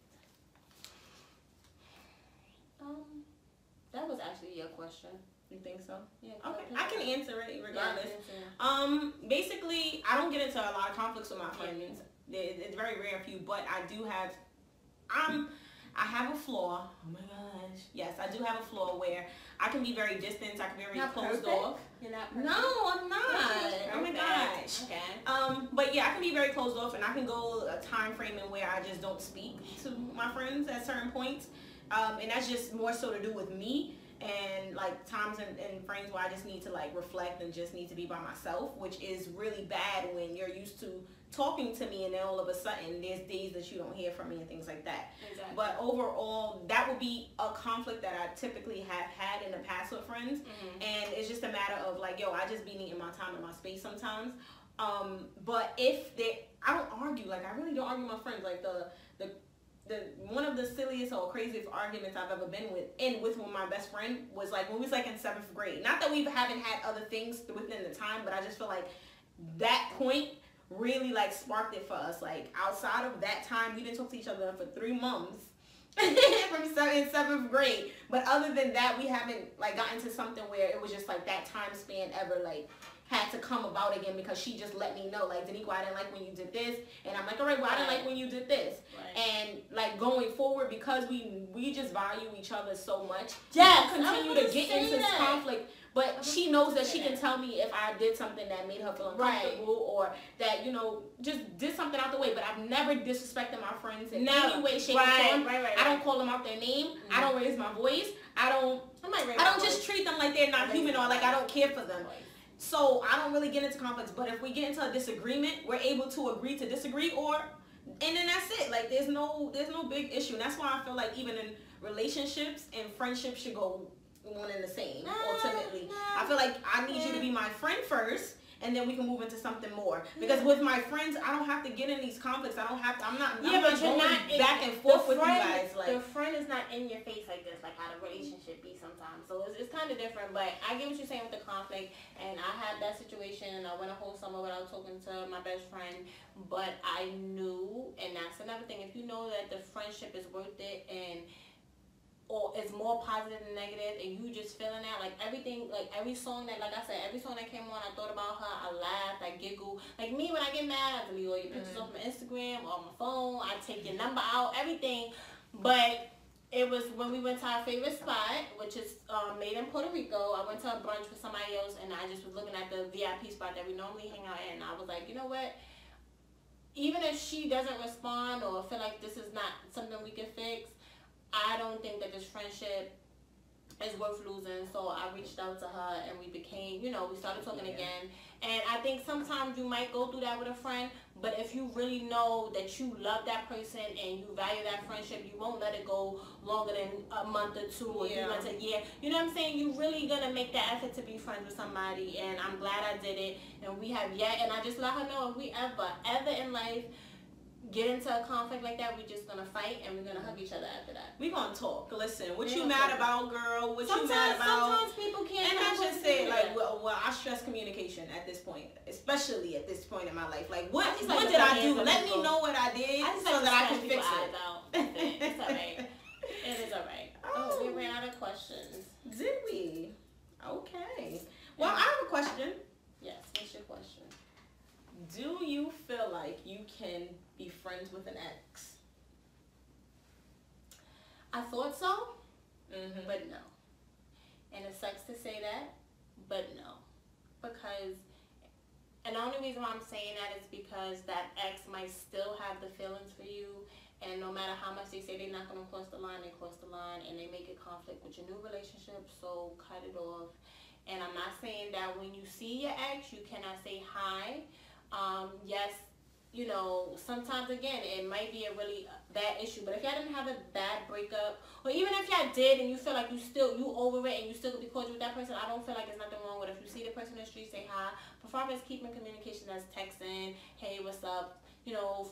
That was actually your question. You think so? Yeah. Okay, I can answer it regardless. Yeah, basically, I don't get into a lot of conflicts with my friends. It's very rare few, but I do have. I have a flaw. Oh my gosh. Yes, I do have a flaw where I can be very distant. I can be very closed off. You're not perfect. No, I'm not. Oh my gosh. Okay. But yeah, I can be very closed off, and I can go a time frame in where I just don't speak to my friends at certain points. And that's just more so to do with me, and like times and frames where I just need to like reflect and just need to be by myself, which is really bad when you're used to talking to me and then all of a sudden there's days that you don't hear from me and things like that. Exactly. But overall, that would be a conflict that I typically have had in the past with friends, and it's just a matter of like, yo, I just be needing my time and my space sometimes. But if I don't argue, like I really don't argue with my friends. Like the one of the silliest or craziest arguments I've ever been with my best friend was like when we was like in 7th grade. Not that we haven't had other things within the time, but I just feel like that point really like sparked it for us. Like outside of that time, we didn't talk to each other for 3 months from 7th grade. But other than that, we haven't like gotten to something where it was just like that time span ever like had to come about again, because she just let me know, like, Daniqua, I didn't like when you did this, and I'm like, all right, well, I didn't like when you did this, and like going forward, because we just value each other so much, yes, we continue to get into this conflict. But she knows that she can tell me if I did something that made her feel uncomfortable, or that, you know, just did something out the way. But I've never disrespected my friends in any way, shape, or form. I don't call them out their name. I don't raise my voice. I don't just treat them like they're not human, or like I don't care for them. So I don't really get into conflicts. But if we get into a disagreement, we're able to agree to disagree, and then that's it. Like there's no big issue. And that's why I feel like even in relationships and friendships should go one and the same. Ultimately, I feel like I need you to be my friend first. And then we can move into something more. Because with my friends, I don't have to get in these conflicts. I'm not going back and forth with you guys. Like, the friend is not in your face like this, like how the relationship be sometimes. So it's kind of different. But I get what you're saying with the conflict. And I had that situation, and I went a whole summer without talking to my best friend. But I knew, and that's another thing, if you know that the friendship is worth it and or it's more positive than negative, and you just feeling that, like everything, like every song that, like I said, every song that came on, I thought about her, I laughed, I giggled. Like me, when I get mad, I delete all your pictures off my Instagram or my phone, I take your number out, everything. But it was when we went to our favorite spot, which is made in Puerto Rico. I went to a brunch with somebody else, and I just was looking at the VIP spot that we normally hang out in, and I was like, you know what? Even if she doesn't respond or feel like this is not something we can fix, I don't think that this friendship is worth losing. So I reached out to her, and we became, we started talking again. And I think sometimes you might go through that with a friend, but if you really know that you love that person and you value that friendship, you won't let it go longer than a month or two or 3 months, a year. You know what I'm saying? You're really going to make that effort to be friends with somebody, and I'm glad I did it. And we have yet, and I just let her know, if we ever in life get into a conflict like that, we're just gonna fight, and we're gonna hug each other after that. We gonna talk. Listen, what you mad about, girl? What you mad about? Sometimes people can't. And I just say, like, well, I stress communication at this point, especially at this point in my life. Like, what did I do? Let me know what I did so that I can fix it. It's alright. It is alright. Oh, we ran out of questions. Did we? Okay. Well, I have a question. Yes. What's your question? Do you feel like you can be friends with an ex? I thought so, but no. And it sucks to say that, but no. Because, and the only reason why I'm saying that is because that ex might still have the feelings for you, and no matter how much they say they're not going to cross the line, they cross the line, and they make it conflict with your new relationship, so cut it off. And I'm not saying that when you see your ex, you cannot say hi. Yes, sometimes again, it might be a really bad issue, but if y'all didn't have a bad breakup, or even if y'all did and you feel like you over it and you still could be cordial with that person, I don't feel like there's nothing wrong with it. If you see the person in the street, say hi. But far as keeping communication, that's texting, hey, what's up,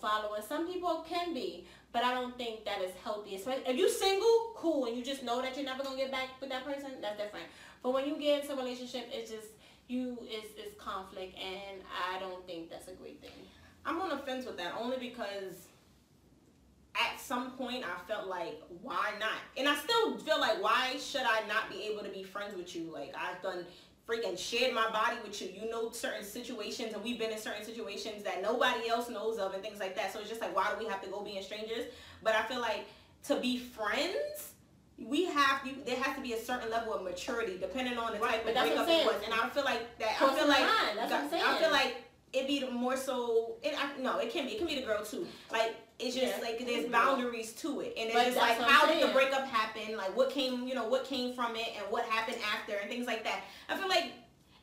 following. Some people can be, but I don't think that is healthy. Especially if you single, cool, and you just know that you're never gonna get back with that person, that's different. But when you get into a relationship, it's just it's conflict, and I don't think that's a great thing. I'm on the fence with that, only because at some point I felt like, why not? And I still feel like, why should I not be able to be friends with you? Like, I've done freaking shared my body with you. You know certain situations, and we've been in certain situations that nobody else knows of and things like that. So it's just like, why do we have to go being strangers? But I feel like to be friends, there has to be a certain level of maturity depending on the type of breakup it was. And I feel like that. I feel like it'd be more so. It can be the girl too. Like, it's just like there's boundaries to it, and it's just like, how did the breakup happen? Like, what came from it, and what happened after, and things like that. I feel like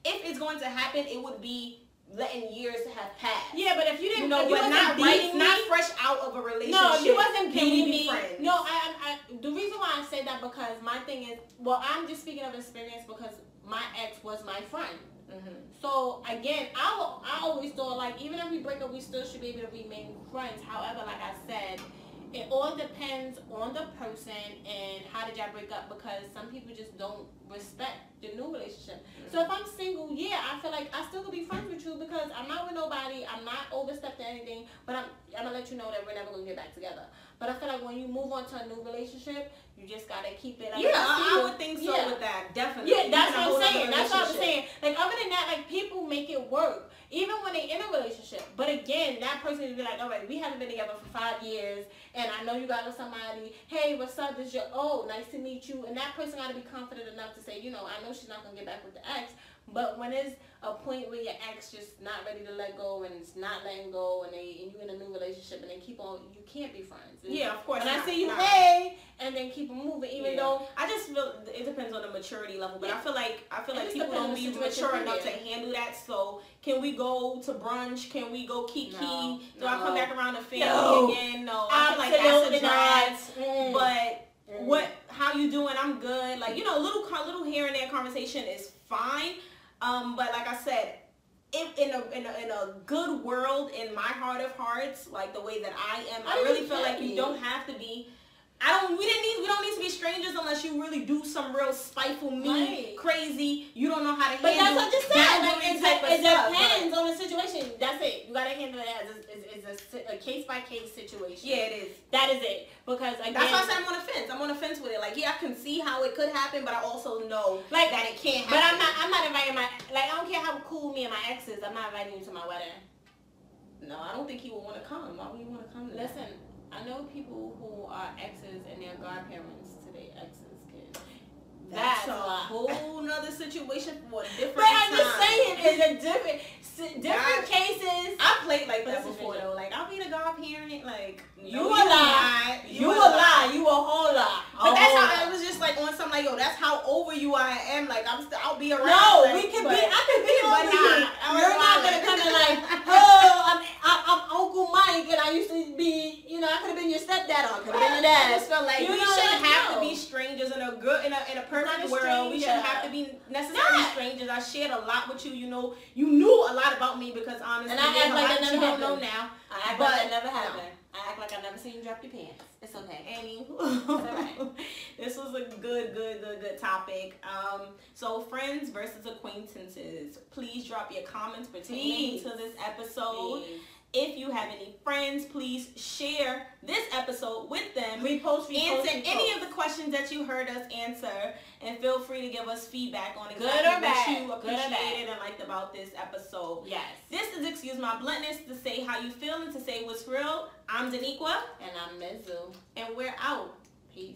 if it's going to happen, it would be letting years have passed. Yeah, but if you didn't, but not fresh out of a relationship. No, you wasn't beating me. Friends? No, I the reason why I say that, because my thing is, well, I'm just speaking of experience, because my ex was my friend. So again, I always thought, like, even if we break up, we still should be able to remain friends. However, like I said, it all depends on the person and how did y'all break up, because some people just don't respect the new relationship. So if I'm single, I feel like I still could be friends with you, because I'm not with nobody, I'm not overstepping anything, but I'm gonna let you know that we're never gonna get back together. But I feel like when you move on to a new relationship, you just gotta keep it. I would think so with that, definitely. Yeah, that's what I'm saying. That's what I'm saying. Like, other than that, like, people make it work, even when they in a relationship. But again, that person would be like, all right, we haven't been together for 5 years, and I know you got with somebody. Hey, what's up? Nice to meet you. And that person gotta be confident enough to say, I know she's not gonna get back with the ex. But when there's a point where your ex just not ready to let go, and it's not letting go, and you in a new relationship, and they keep on, you can't be friends. Yeah, of course. And I see you, hey, and and then keep it moving. Even though I just feel it depends on the maturity level, but I feel like people don't be mature enough to handle that. So can we go to brunch? Can we go kiki? Do I come back around to family again? No, I feel like that's a drag. But how you doing? I'm good. Like, you know, little here and there conversation is fine. But like I said, if in a good world, in my heart of hearts, like the way that I am, I really feel like you don't have to be. We don't need to be strangers unless you really do some real spiteful, mean, crazy. You don't know how to handle. But that's what I just said. Like, it depends on the situation. That's it. You gotta handle it as a case by case situation. Yeah, it is. That is it. Because again, that's why I said I'm on a fence. I'm on a fence with it. Like, yeah, I can see how it could happen, but I also know that it can't happen. But I'm not inviting I don't care how cool me and my ex is. I'm not inviting you to my wedding. No, I don't think he would want to come. Why would you want to come? Listen. I know people who are exes and they're godparents to their exes' kids. That's a whole nother situation for a different But I'm just saying, it's a different cases. I played like that before though. Like, I'll be the godparent. Like, you a lie. You a lie. You a whole lie. But that's how I was just like on something like, yo, that's how over you I am. Like, I'll be around. No, I could be over you. You're not gonna come in like, oh, I'm Uncle Mike, and I used to be, you know, I could have been your stepdad, or I could have been your dad. I just felt like we shouldn't have to be strangers in a perfect world. We shouldn't have to be necessarily strangers. I shared a lot with you. You know, you knew a lot about me because honestly, and I act like that never happened. Don't know now. I act like that never happened. I act like I never seen you drop your pants. It's okay. Anywho, right. This was a good topic. So friends versus acquaintances. Please drop your comments pertaining to this episode. Please. If you have any friends, please share this episode with them. Answer any of the questions that you heard us answer, and feel free to give us feedback on exactly what you appreciated and liked about this episode. Yes. This is Excuse My Bluntness, to say how you feel and to say what's real. I'm Daniqua. And I'm Mizu. And we're out. Peace.